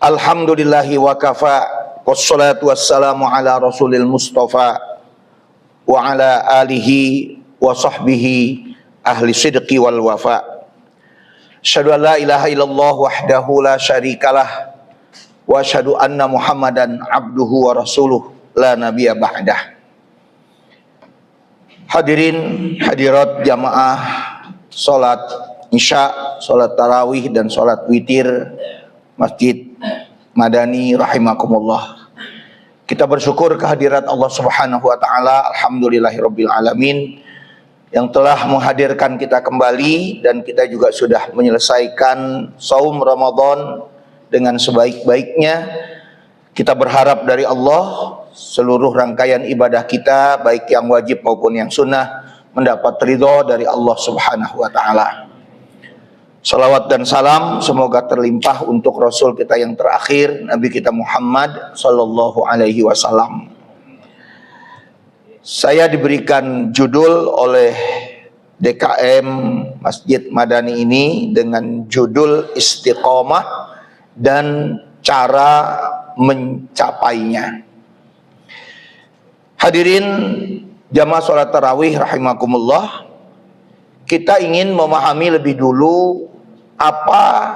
Alhamdulillahi wa kafa, wassalatu wassalamu ala rasulil mustafa wa ala alihi wa sahbihi ahli sidqi wal wafa. Asyhadu an la ilaha illallah wahdahu la syarikalah wa asyhadu anna muhammadan abduhu wa rasuluh la nabiyya ba'dah. Hadirin hadirat jamaah salat isya, salat tarawih dan salat witir Masjid Madani rahimakumullah. Kita bersyukur kehadirat Allah Subhanahu wa taala, alhamdulillahirabbil alamin, yang telah menghadirkan kita kembali dan kita juga sudah menyelesaikan saum Ramadan dengan sebaik-baiknya. Kita berharap dari Allah seluruh rangkaian ibadah kita, baik yang wajib maupun yang sunnah, mendapat ridho dari Allah Subhanahu wa taala. Salawat dan salam semoga terlimpah untuk Rasul kita yang terakhir, Nabi kita Muhammad sallallahu alaihi wasallam. Saya diberikan judul oleh DKM Masjid Madani ini dengan judul Istiqomah dan cara mencapainya. Hadirin jamaah sholat tarawih rahimakumullah, kita ingin memahami lebih dulu apa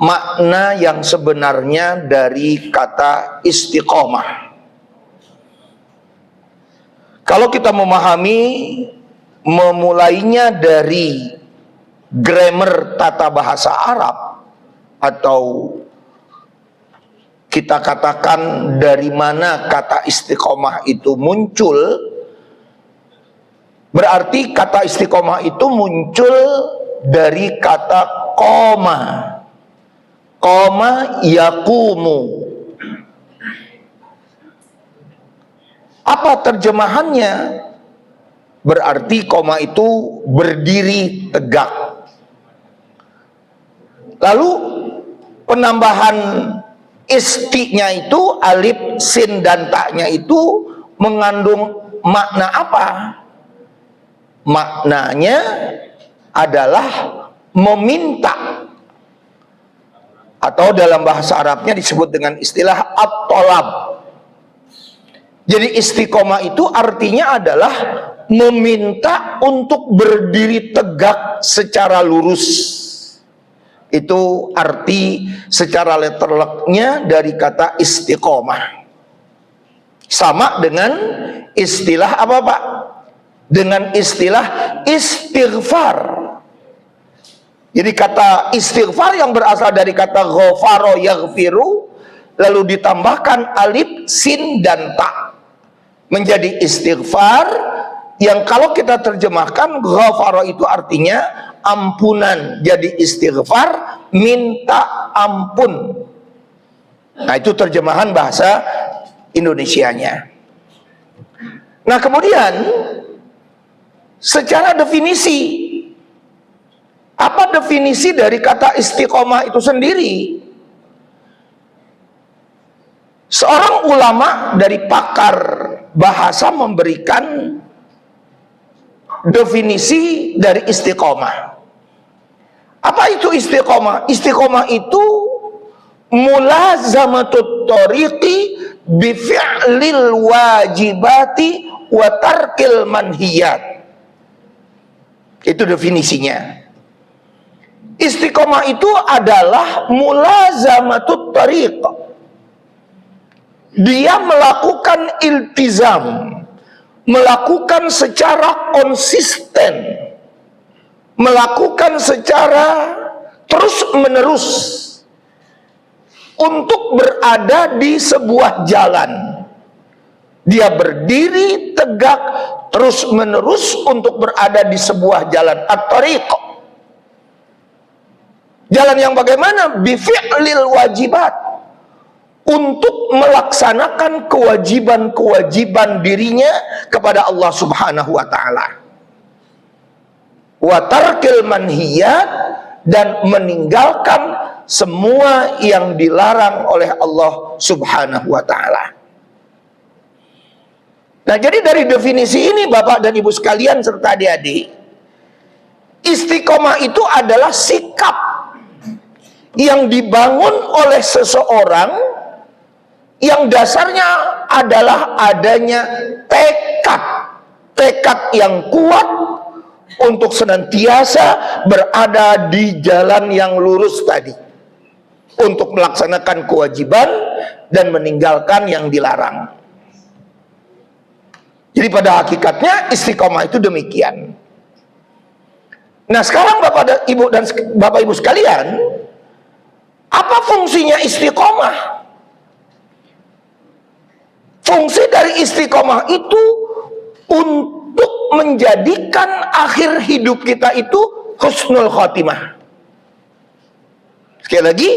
makna yang sebenarnya dari kata istiqomah. Kalau kita memulainya dari grammar tata bahasa Arab, atau kita katakan dari mana kata istiqomah itu muncul, berarti kata istiqomah itu muncul dari kata koma yakumu. Apa terjemahannya? Berarti koma itu berdiri tegak. Lalu penambahan istinya itu, alif, sin, dan taknya itu mengandung makna apa? Maknanya adalah meminta, atau dalam bahasa Arabnya disebut dengan istilah at-tolab. Jadi istiqomah itu artinya adalah meminta untuk berdiri tegak secara lurus. Itu arti secara letterleknya dari kata istiqomah. Sama dengan istilah apa Pak? Dengan istilah istighfar. Jadi kata istighfar yang berasal dari kata ghafaro yaghfiru, lalu ditambahkan alif, sin, dan ta, menjadi istighfar, yang kalau kita terjemahkan ghafaro itu artinya ampunan. Jadi istighfar minta ampun. Nah, itu terjemahan bahasa Indonesianya. Nah, kemudian secara definisi, apa definisi dari kata istiqomah itu sendiri? Seorang ulama dari pakar bahasa memberikan definisi dari istiqomah. Apa itu istiqomah? Istiqomah itu mulazamatut thoriqi bi fi'lil wajibati wa tarkil manhiyat. Itu definisinya. Istiqomah itu adalah mulazamatut thariq. Dia melakukan iltizam, melakukan secara konsisten, melakukan secara terus-menerus untuk berada di sebuah jalan. Dia berdiri tegak terus-menerus untuk berada di sebuah jalan, at-thariq. Jalan yang bagaimana? Bifi'lil wajibat, untuk melaksanakan kewajiban-kewajiban dirinya kepada Allah Subhanahu wa taala. Wa tarkil manhiyat, dan meninggalkan semua yang dilarang oleh Allah Subhanahu wa taala. Nah, jadi dari definisi ini Bapak dan Ibu sekalian serta adik-adik, istiqomah itu adalah sikap yang dibangun oleh seseorang yang dasarnya adalah adanya tekad yang kuat untuk senantiasa berada di jalan yang lurus tadi, untuk melaksanakan kewajiban dan meninggalkan yang dilarang. Jadi pada hakikatnya istiqomah itu demikian. Nah sekarang Bapak Ibu sekalian, apa fungsinya istiqomah? Fungsi dari istiqomah itu untuk menjadikan akhir hidup kita itu husnul khotimah. Sekali lagi,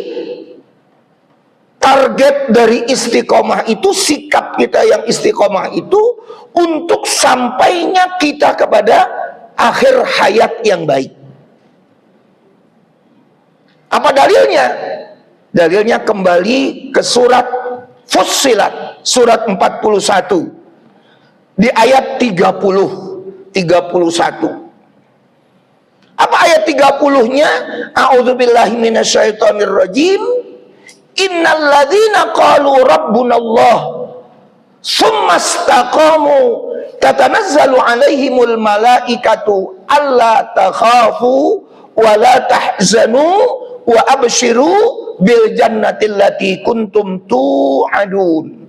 target dari istiqomah itu, sikap kita yang istiqomah itu untuk sampainya kita kepada akhir hayat yang baik. Apa dalilnya? Dalilnya kembali ke surat Fussilat, surat 41 di ayat 31. Apa ayat 30-nya? A'udzubillahi minasyaitonirrajim. Innal ladzina qalu rabbunallah tsumma istaqamu tatanazzalu alaihimul malaikatu alla takhafu wa la tahzanu wa abshiru bil jannatil lati kuntum tu'adun.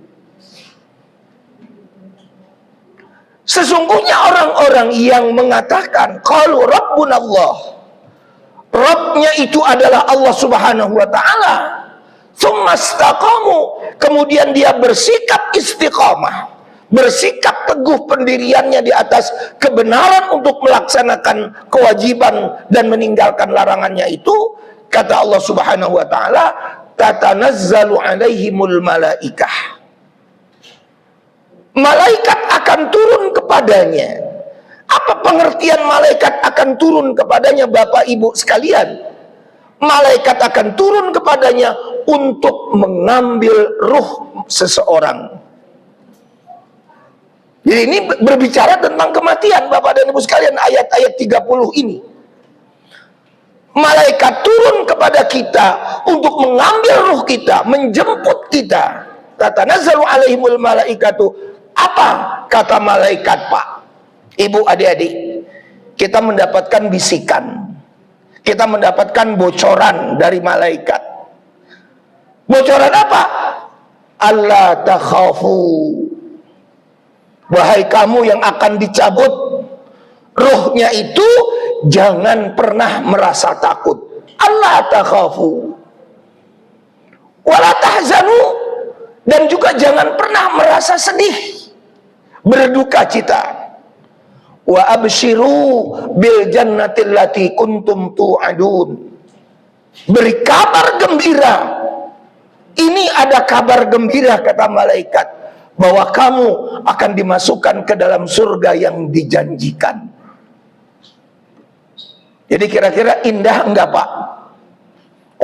Sesungguhnya orang-orang yang mengatakan qalu rabbunallah, Rabbnya itu adalah Allah Subhanahu wa ta'ala, tsumastaqamu, kemudian dia bersikap istiqamah, bersikap teguh pendiriannya di atas kebenaran untuk melaksanakan kewajiban dan meninggalkan larangannya itu, kata Allah Subhanahu wa ta'ala, tatanazzalu alaihimul malaikah, malaikat akan turun kepadanya. Apa pengertian malaikat akan turun kepadanya Bapak Ibu sekalian? Malaikat akan turun kepadanya untuk mengambil ruh seseorang. Jadi ini berbicara tentang kematian Bapak dan Ibu sekalian, ayat-ayat 30 ini. Malaikat turun kepada kita untuk mengambil ruh kita, menjemput kita. Tatanazzalu alaihimul malaikatu. Apa kata malaikat, Pak? Ibu, adik-adik, kita mendapatkan bisikan, kita mendapatkan bocoran dari malaikat. Bocoran apa? Allah takhafu, wahai kamu yang akan dicabut ruhnya itu, jangan pernah merasa takut. Allah takhafu wala tahzanu, dan juga jangan pernah merasa sedih, berduka cita. Wa abshiru bil jannatil lati kuntum tu'adun, beri kabar gembira. Ini ada kabar gembira, kata malaikat, bahwa kamu akan dimasukkan ke dalam surga yang dijanjikan. Jadi kira-kira indah enggak, Pak?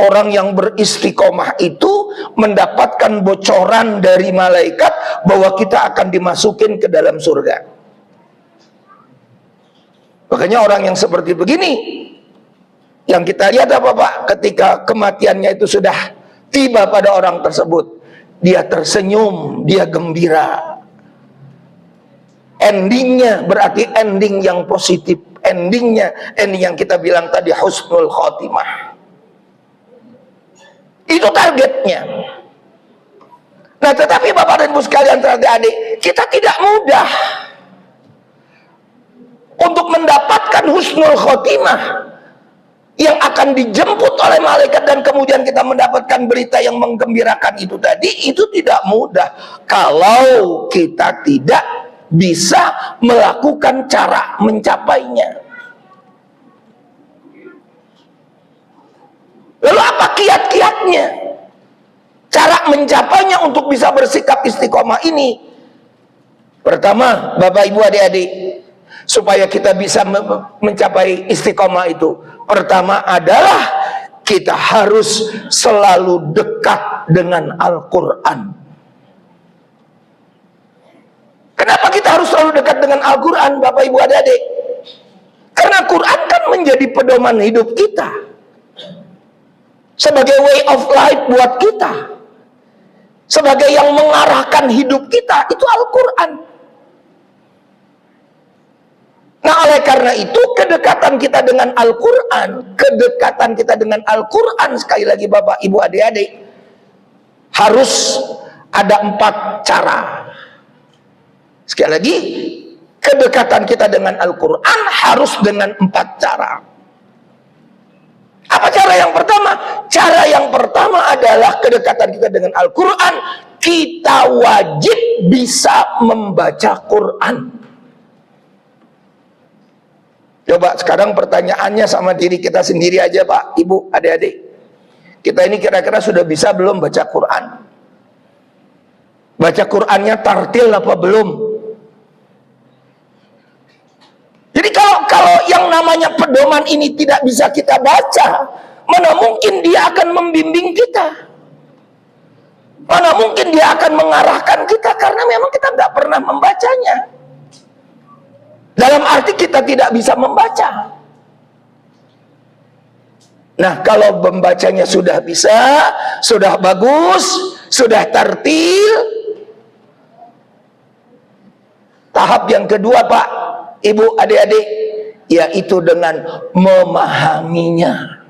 Orang yang beristiqomah itu mendapatkan bocoran dari malaikat bahwa kita akan dimasukin ke dalam surga. Makanya orang yang seperti begini, yang kita lihat apa, Pak? Ketika kematiannya itu sudah tiba pada orang tersebut, dia tersenyum, dia gembira. Endingnya berarti ending yang positif. Endingnya, ending yang kita bilang tadi, husnul khotimah. Itu targetnya. Nah, tetapi Bapak dan Ibu sekalian, adik-adik, kita tidak mudah untuk mendapatkan husnul khotimah yang akan dijemput oleh malaikat dan kemudian kita mendapatkan berita yang menggembirakan itu tadi. Itu tidak mudah kalau kita tidak bisa melakukan cara mencapainya. Lalu apa kiat-kiatnya? Cara mencapainya untuk bisa bersikap istiqomah ini. Pertama, Bapak Ibu adik-adik, supaya kita bisa mencapai istiqomah itu, pertama adalah kita harus selalu dekat dengan Al-Quran. Kenapa kita harus selalu dekat dengan Al-Quran, Bapak Ibu adik-adik? Karena Quran kan menjadi pedoman hidup kita. sebagai way of life buat kita, sebagai yang mengarahkan hidup kita, itu Al-Quran. Nah, oleh karena itu kedekatan kita dengan Al-Quran, sekali lagi Bapak, Ibu, adik-adik, harus ada 4 cara. Sekali lagi, kedekatan kita dengan Al-Quran harus dengan 4 cara. Apa cara yang pertama? Cara yang pertama adalah kedekatan kita dengan Al-Quran, kita wajib bisa membaca Quran. Coba sekarang pertanyaannya sama diri kita sendiri aja, Pak, Ibu, adik-adik. Kita ini kira-kira sudah bisa belum baca Quran? Baca Qurannya tartil apa belum? Jadi kalau yang namanya pedoman ini tidak bisa kita baca, mana mungkin dia akan membimbing kita? Mana mungkin dia akan mengarahkan kita? Karena memang kita nggak pernah membacanya. Dalam arti kita tidak bisa membaca. Nah, kalau membacanya sudah bisa, sudah bagus, sudah tartil, tahap yang kedua, Pak, Ibu, adik-adik, yaitu dengan memahaminya.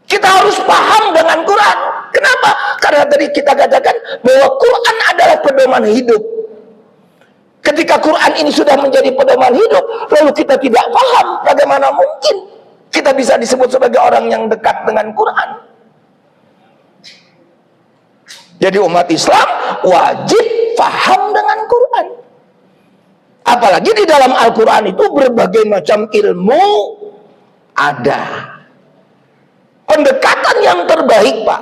Kita harus paham dengan Quran. Kenapa? Karena tadi kita katakan bahwa Quran adalah pedoman hidup. Ketika Quran ini sudah menjadi pedoman hidup, lalu kita tidak paham, bagaimana mungkin kita bisa disebut sebagai orang yang dekat dengan Quran? Jadi umat Islam wajib paham dengan Quran. Apalagi di dalam Al-Quran itu berbagai macam ilmu ada. Pendekatan yang terbaik, Pak,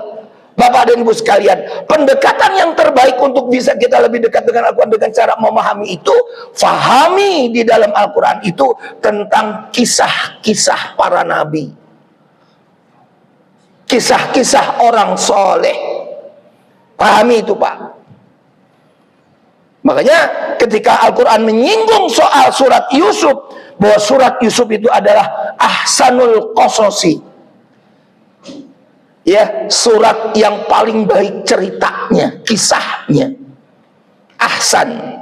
Bapak dan Ibu sekalian, pendekatan yang terbaik untuk bisa kita lebih dekat dengan Al-Quran dengan cara memahami itu, fahami di dalam Al-Quran itu tentang kisah-kisah para nabi, kisah-kisah orang soleh. Pahami itu, Pak. Makanya ketika Al-Quran menyinggung soal surat Yusuf, bahwa surat Yusuf itu adalah ahsanul qososi, ya, surat yang paling baik ceritanya, kisahnya, ahsan.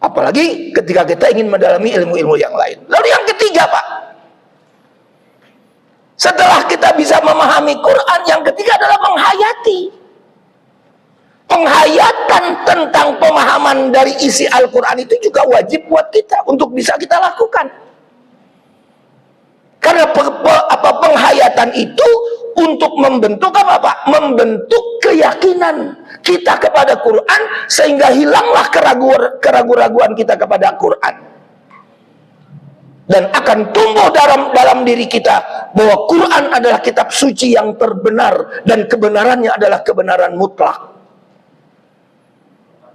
Apalagi ketika kita ingin mendalami ilmu-ilmu yang lain. Lalu yang ketiga, Pak, setelah kita bisa memahami Quran, yang ketiga adalah menghayati. Penghayatan tentang pemahaman dari isi Al-Quran itu juga wajib buat kita untuk bisa kita lakukan. Karena penghayatan itu untuk membentuk apa, Pak? Membentuk keyakinan kita kepada Quran, sehingga hilanglah keraguan-keraguan kita kepada Quran. Dan akan tumbuh dalam diri kita bahwa Quran adalah kitab suci yang terbenar, dan kebenarannya adalah kebenaran mutlak,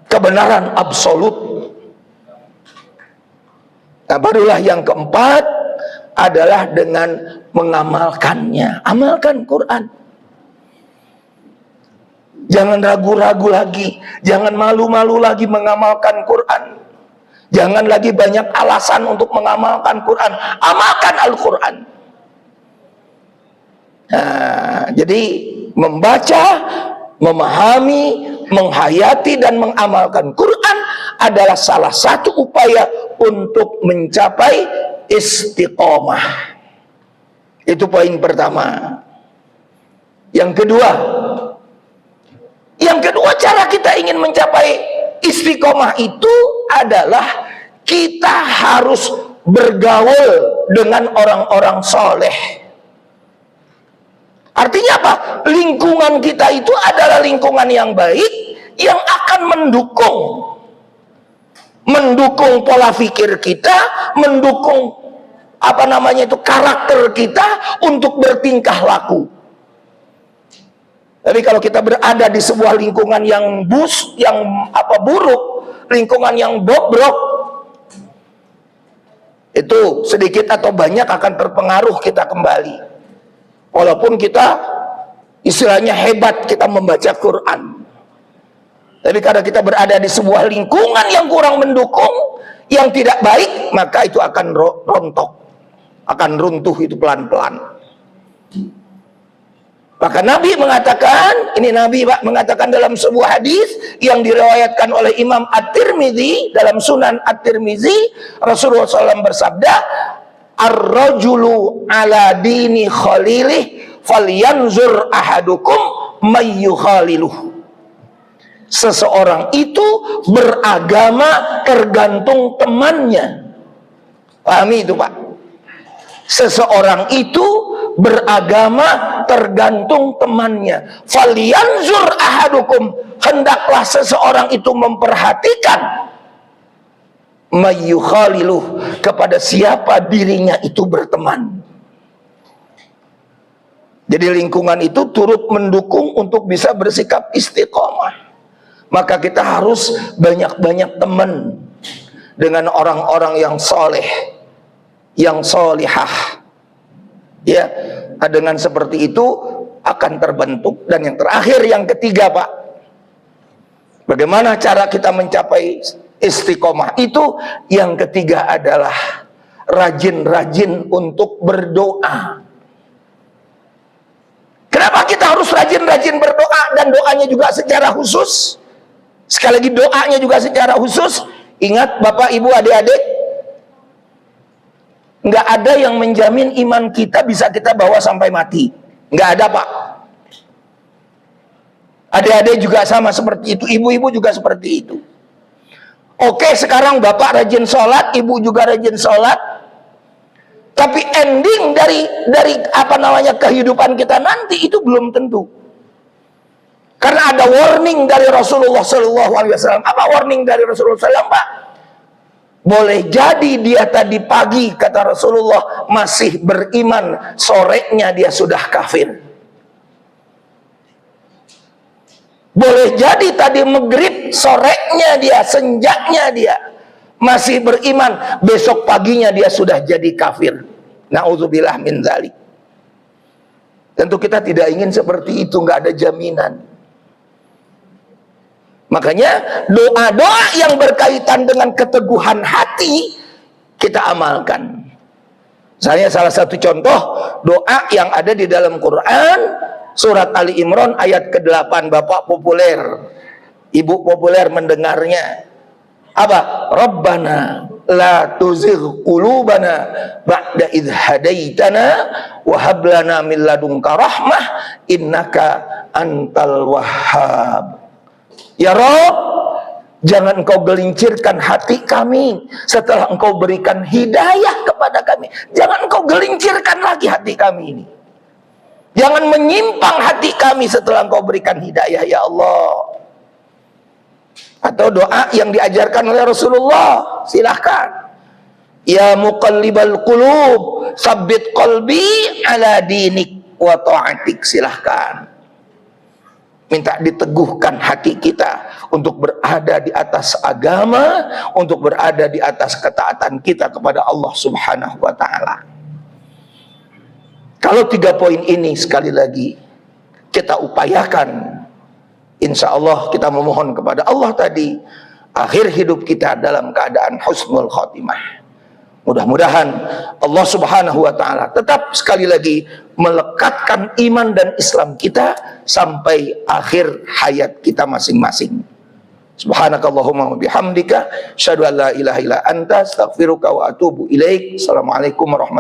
kebenaran absolut. Nah, barulah yang keempat adalah dengan mengamalkannya. Amalkan Quran. Jangan ragu-ragu lagi, jangan malu-malu lagi mengamalkan Quran. Jangan lagi banyak alasan untuk mengamalkan Quran. Amalkan Al-Quran. Nah, jadi membaca, memahami, menghayati dan mengamalkan Quran adalah salah satu upaya untuk mencapai istiqomah. Itu poin pertama. Yang kedua cara kita ingin mencapai istiqomah itu adalah kita harus bergaul dengan orang-orang soleh. Artinya apa? Lingkungan kita itu adalah lingkungan yang baik, yang akan mendukung pola pikir kita, mendukung karakter kita untuk bertingkah laku. Tapi kalau kita berada di sebuah lingkungan yang buruk, lingkungan yang bobrok, itu sedikit atau banyak akan terpengaruh kita kembali. Walaupun kita istilahnya hebat, kita membaca Quran, tapi karena kita berada di sebuah lingkungan yang kurang mendukung, yang tidak baik, maka itu akan rontok. akan runtuh itu pelan-pelan. Maka Nabi mengatakan, ini Nabi Pak mengatakan dalam sebuah hadis yang diriwayatkan oleh Imam At-Tirmidzi dalam Sunan At-Tirmidzi, Rasulullah SAW bersabda, ar-rajulu ala dini khalilih falyanzur ahadukum mayyukhaliluh. Seseorang itu beragama tergantung temannya. Pahami itu Pak? Seseorang itu beragama tergantung temannya. Falyanzur ahadukum, hendaklah seseorang itu memperhatikan mayyukhaliluh, kepada siapa dirinya itu berteman. Jadi lingkungan itu turut mendukung untuk bisa bersikap istiqomah. Maka kita harus banyak-banyak teman dengan orang-orang yang soleh, yang solihah. Ya, dengan seperti itu akan terbentuk. Dan yang terakhir, yang ketiga Pak, bagaimana cara kita mencapai istiqomah itu? Yang ketiga adalah rajin-rajin untuk berdoa. Kenapa kita harus rajin-rajin berdoa, dan doanya juga secara khusus? Sekali lagi, doanya juga secara khusus. Ingat Bapak, Ibu, adik-adik, nggak ada yang menjamin iman kita bisa kita bawa sampai mati. Nggak ada Pak. Adik-adik juga sama seperti itu, ibu-ibu juga seperti itu. Oke, sekarang Bapak rajin sholat, Ibu juga rajin sholat, tapi ending dari apa namanya kehidupan kita nanti itu belum tentu. Karena ada warning dari Rasulullah SAW. Apa warning dari Rasulullah SAW Pak? Boleh jadi dia tadi pagi, kata Rasulullah, masih beriman, sorenya dia sudah kafir. Boleh jadi tadi maghrib, sorenya dia, senjanya dia masih beriman, besok paginya dia sudah jadi kafir. Na'udzubillah min dzalik. Tentu kita tidak ingin seperti itu, nggak ada jaminan. Makanya doa-doa yang berkaitan dengan keteguhan hati kita amalkan. Saya salah satu contoh doa yang ada di dalam Quran, surat Ali Imran ayat ke-8. Bapak populer, Ibu populer mendengarnya. Apa? Rabbana la tuzigh qulubana ba'da idh hadaitana wa hab lana min ladunka rahmah innaka antal wahhab. Ya Rabb, jangan engkau gelincirkan hati kami setelah engkau berikan hidayah kepada kami. Jangan engkau gelincirkan lagi hati kami ini. Jangan menyimpang hati kami setelah engkau berikan hidayah, ya Allah. Atau doa yang diajarkan oleh Rasulullah, silahkan. Ya muqallibal qulub, sabbit qalbi ala dinik wa ta'atik, silahkan. Minta diteguhkan hati kita untuk berada di atas agama, untuk berada di atas ketaatan kita kepada Allah Subhanahu wa ta'ala. Kalau 3 poin ini sekali lagi kita upayakan, insya Allah kita memohon kepada Allah tadi, akhir hidup kita dalam keadaan husnul khotimah. Mudah-mudahan Allah Subhanahu wa ta'ala tetap sekali lagi melekatkan iman dan Islam kita sampai akhir hayat kita masing-masing. Subhanakallahumma wa bihamdika, asyhadu an la ilaha illa anta, astaghfiruka wa atubu ilaik. Assalamualaikum warahmatullahi wabarakatuh.